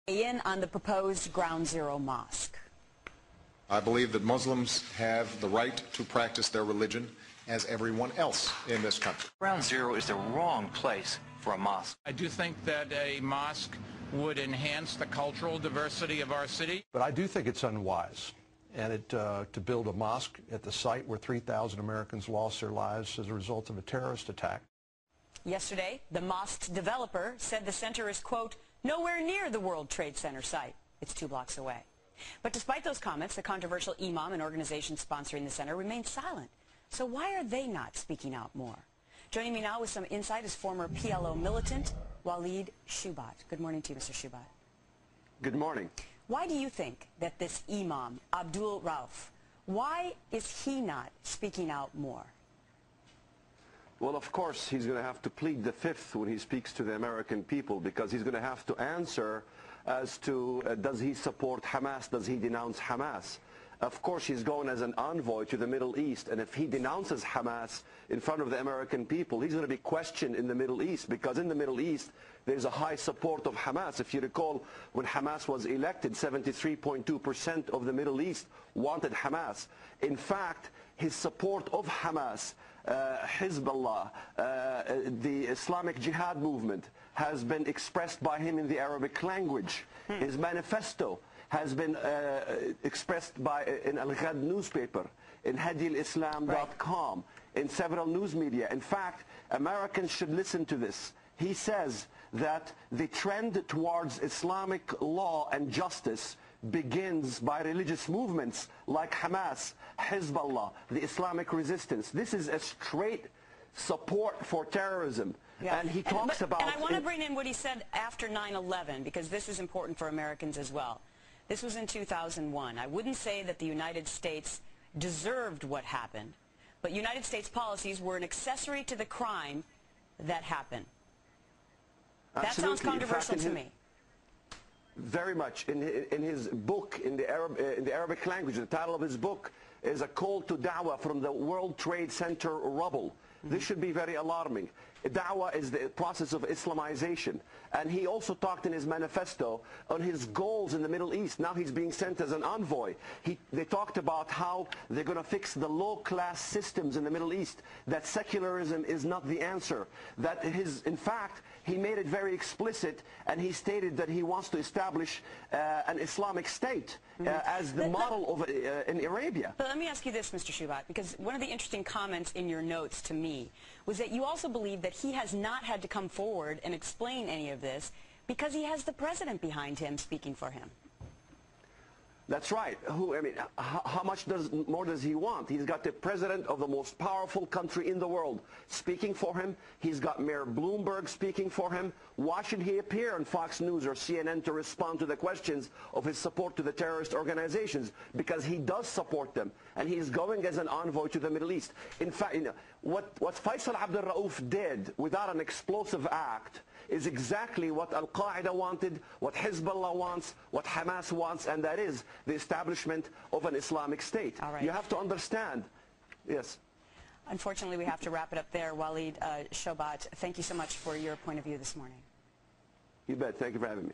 In on the proposed Ground Zero mosque. I believe that Muslims have the right to practice their religion as everyone else in this country. Ground Zero is the wrong place for a mosque. I do think that a mosque would enhance the cultural diversity of our city. But I do think it's unwise and to build a mosque at the site where 3,000 Americans lost their lives as a result of a terrorist attack. Yesterday, the mosque's developer said the center is, quote, nowhere near the World Trade Center site. It's 2 blocks away. But despite those comments, the controversial imam and organization sponsoring the center remained silent. So why are they not speaking out more? Joining me now with some insight is former PLO militant Walid Shoebat. Good morning to you, Mr. Shoebat. Good morning. Why do you think that this imam, Abdul Rauf, why is he not speaking out more? Well, of course, he's going to have to plead the fifth when he speaks to the American people, because he's going to have to answer as to does he support Hamas, does he denounce Hamas. Of course, he's going as an envoy to the Middle East, and if he denounces Hamas in front of the American people, he's going to be questioned in the Middle East, because in the Middle East, there's a high support of Hamas. If you recall, when Hamas was elected, 73.2% of the Middle East wanted Hamas. In fact, his support of Hamas, Hezbollah, the Islamic Jihad movement, has been expressed by him in the Arabic language. His manifesto has been expressed in Al-Ghad newspaper, in HadiAlislam.com, in several news media. In fact, Americans should listen to this. He says that the trend towards Islamic law and justice begins by religious movements like Hamas, Hezbollah, the Islamic resistance. This is a straight support for terrorism. Yeah. And he talks about... And I want to bring in what he said after 9/11, because this is important for Americans as well. This was in 2001. I wouldn't say that the United States deserved what happened, but United States policies were an accessory to the crime that happened. Absolutely. That sounds controversial to me. Very much. In his book, in the Arabic language, the title of his book is A Call to Da'wah from the World Trade Center Rubble. This should be very alarming. Da'wah is the process of Islamization. And he also talked in his manifesto on his goals in the Middle East. Now he's being sent as an envoy. They talked about how they're going to fix the low-class systems in the Middle East, that secularism is not the answer. That in fact, he made it very explicit, and he stated that he wants to establish an Islamic state as the model of in Arabia. But let me ask you this, Mr. Shoebat, because one of the interesting comments in your notes to me was that you also believe that he has not had to come forward and explain any of this because he has the president behind him speaking for him. That's right. How much more does he want? He's got the president of the most powerful country in the world speaking for him. He's got Mayor Bloomberg speaking for him. Why should he appear on Fox News or CNN to respond to the questions of his support to the terrorist organizations? Because he does support them, and he's going as an envoy to the Middle East. In fact, what Faisal Abdul Rauf did without an explosive act is exactly what Al-Qaeda wanted, what Hezbollah wants, what Hamas wants, and that is the establishment of an Islamic state. All right. You have to understand. Yes. Unfortunately, we have to wrap it up there. Walid Shoebat, thank you so much for your point of view this morning. You bet. Thank you for having me.